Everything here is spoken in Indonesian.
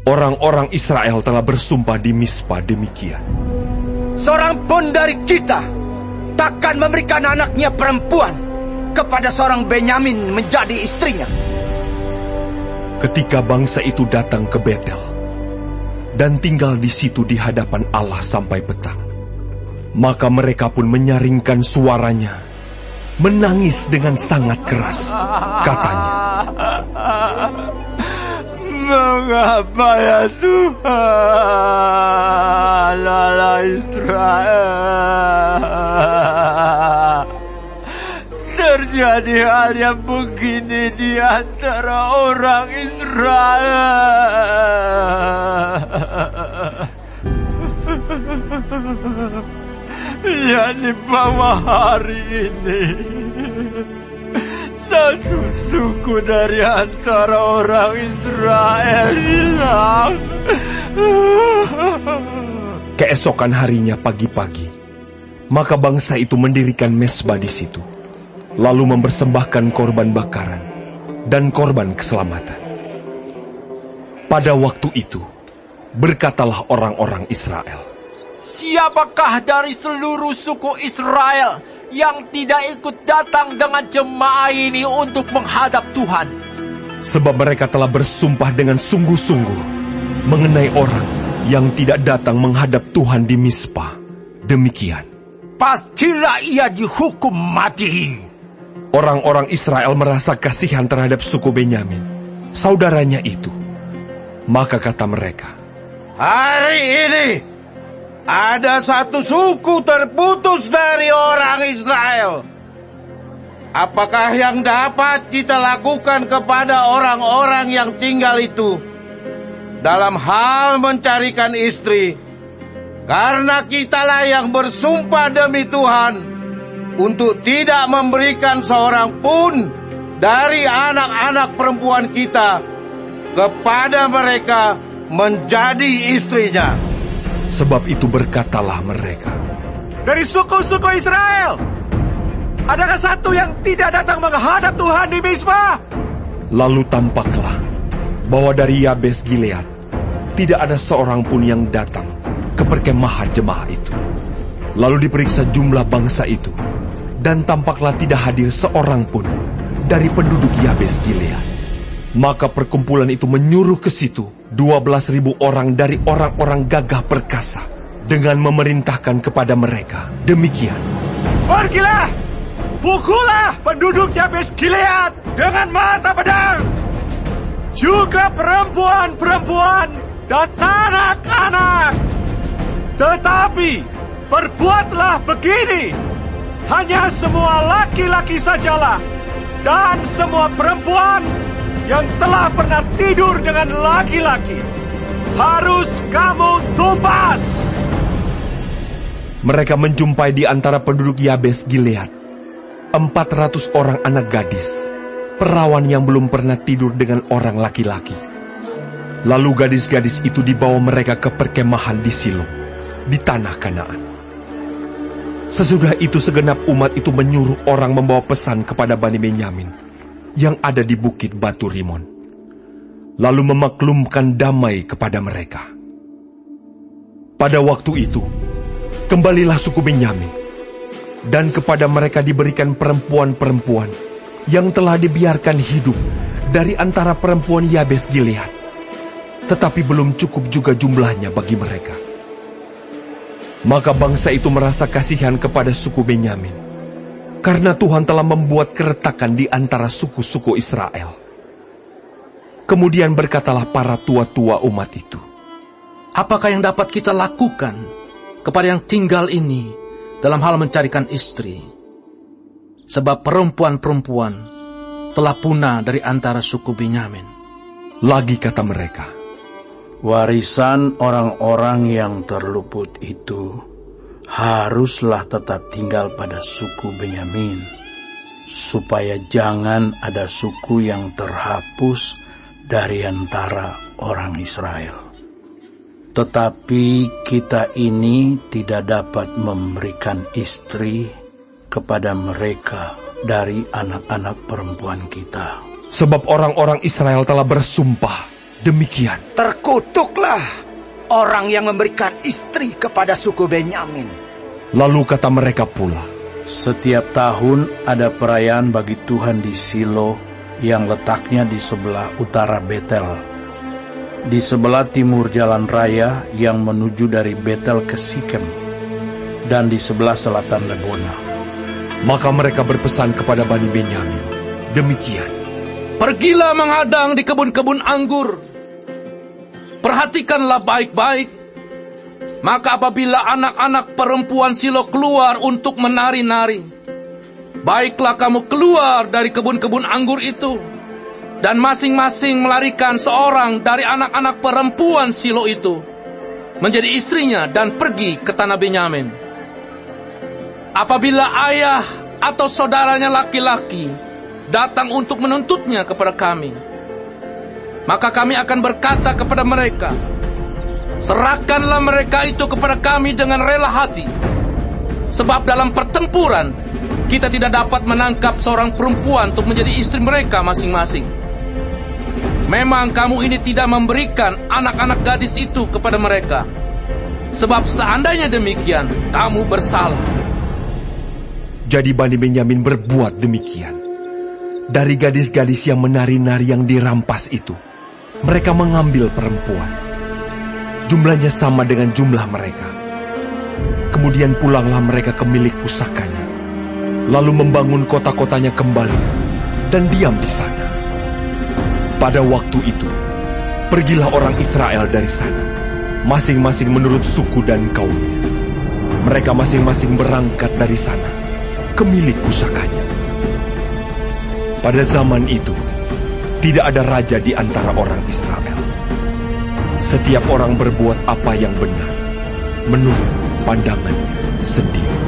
Orang-orang Israel telah bersumpah di Mispa demikian. Seorang pun dari kita takkan memberikan anaknya perempuan kepada seorang Benyamin menjadi istrinya. Ketika bangsa itu datang ke Betel dan tinggal di situ di hadapan Allah sampai petang, maka mereka pun menyaringkan suaranya, menangis dengan sangat keras. Katanya, "Mengapa ya Tuhan Allah Israel, terjadi hal yang begini di antara orang Israel, yakni bahwa hari ini satu suku dari antara orang Israel hilang." keesokan harinya pagi-pagi, maka bangsa itu mendirikan mezbah di situ, lalu mempersembahkan korban bakaran dan korban keselamatan. Pada waktu itu, berkatalah orang-orang Israel, "Siapakah dari seluruh suku Israel yang tidak ikut datang dengan jemaah ini untuk menghadap Tuhan?" Sebab mereka telah bersumpah dengan sungguh-sungguh mengenai orang yang tidak datang menghadap Tuhan di Mispa. Demikian, pastilah ia dihukum mati. orang-orang Israel merasa kasihan terhadap suku Benyamin, saudaranya itu. Maka kata mereka, Hari ini ada satu suku terputus dari orang Israel. Apakah yang dapat kita lakukan kepada orang-orang yang tinggal itu dalam hal mencarikan istri? Karena kitalah yang bersumpah demi Tuhan untuk tidak memberikan seorang pun dari anak-anak perempuan kita kepada mereka menjadi istrinya. sebab itu berkatalah mereka, Dari suku-suku Israel, adakah satu yang tidak datang menghadap Tuhan di Mispa? lalu tampaklah bahwa dari Yabes Gilead tidak ada seorang pun yang datang ke perkemahan jemaah itu. Lalu diperiksa jumlah bangsa itu, dan tampaklah tidak hadir seorang pun dari penduduk Yabes Gilead. Maka perkumpulan itu menyuruh ke situ 12.000 orang dari orang-orang gagah perkasa, dengan memerintahkan kepada mereka demikian, Pergilah, pukullah penduduk Yabes Gilead dengan mata pedang, juga perempuan-perempuan dan anak-anak. Tetapi perbuatlah begini, hanya semua laki-laki sajalah, dan semua perempuan yang telah pernah tidur dengan laki-laki harus kamu tumpas. mereka menjumpai di antara penduduk Yabes Gilead 400 orang anak gadis, perawan yang belum pernah tidur dengan orang laki-laki. Lalu gadis-gadis itu dibawa mereka ke perkemahan di Silo, di tanah Kanaan. Sesudah itu segenap umat itu menyuruh orang membawa pesan kepada Bani Benyamin yang ada di bukit Batu Rimon, lalu memaklumkan damai kepada mereka. Pada waktu itu, kembalilah suku Benyamin, dan kepada mereka diberikan perempuan-perempuan yang telah dibiarkan hidup dari antara perempuan Yabes Gilead, tetapi belum cukup juga jumlahnya bagi mereka. Maka bangsa itu merasa kasihan kepada suku Benyamin, karena Tuhan telah membuat keretakan di antara suku-suku Israel. Kemudian berkatalah para tua-tua umat itu, Apakah yang dapat kita lakukan kepada yang tinggal ini dalam hal mencarikan istri? Sebab perempuan-perempuan telah punah dari antara suku Benyamin. lagi kata mereka, Warisan orang-orang yang terluput itu haruslah tetap tinggal pada suku Benyamin, supaya jangan ada suku yang terhapus dari antara orang Israel. Tetapi kita ini tidak dapat memberikan istri kepada mereka dari anak-anak perempuan kita. sebab orang-orang Israel telah bersumpah Demikian, Terkutuklah orang yang memberikan istri kepada suku Benyamin. lalu kata mereka pula, Setiap tahun ada perayaan bagi Tuhan di Silo yang letaknya di sebelah utara Betel, di sebelah timur jalan raya yang menuju dari Betel ke Sikem, dan di sebelah selatan Lebona. maka mereka berpesan kepada Bani Benyamin, demikian. Pergilah menghadang di kebun-kebun anggur. Perhatikanlah baik-baik. Maka apabila anak-anak perempuan Silo keluar untuk menari-nari, baiklah kamu keluar dari kebun-kebun anggur itu, dan masing-masing melarikan seorang dari anak-anak perempuan Silo itu menjadi istrinya dan pergi ke tanah Benyamin. Apabila ayah atau saudaranya laki-laki datang untuk menuntutnya kepada kami, maka kami akan berkata kepada mereka, serahkanlah mereka itu kepada kami dengan rela hati. Sebab dalam pertempuran, kita tidak dapat menangkap seorang perempuan untuk menjadi istri mereka masing-masing. Memang kamu ini tidak memberikan anak-anak gadis itu kepada mereka. Sebab seandainya demikian, kamu bersalah. Jadi Bani Benyamin berbuat demikian. Dari gadis-gadis yang menari-nari yang dirampas itu, mereka mengambil perempuan. Jumlahnya sama dengan jumlah mereka. Kemudian pulanglah mereka ke milik pusakanya, lalu membangun kota-kotanya kembali, dan diam di sana. Pada waktu itu, pergilah orang Israel dari sana, masing-masing menurut suku dan kaumnya. Mereka masing-masing berangkat dari sana, ke milik pusakanya. Pada zaman itu, tidak ada raja di antara orang Israel. Setiap orang berbuat apa yang benar, menurut pandangannya sendiri.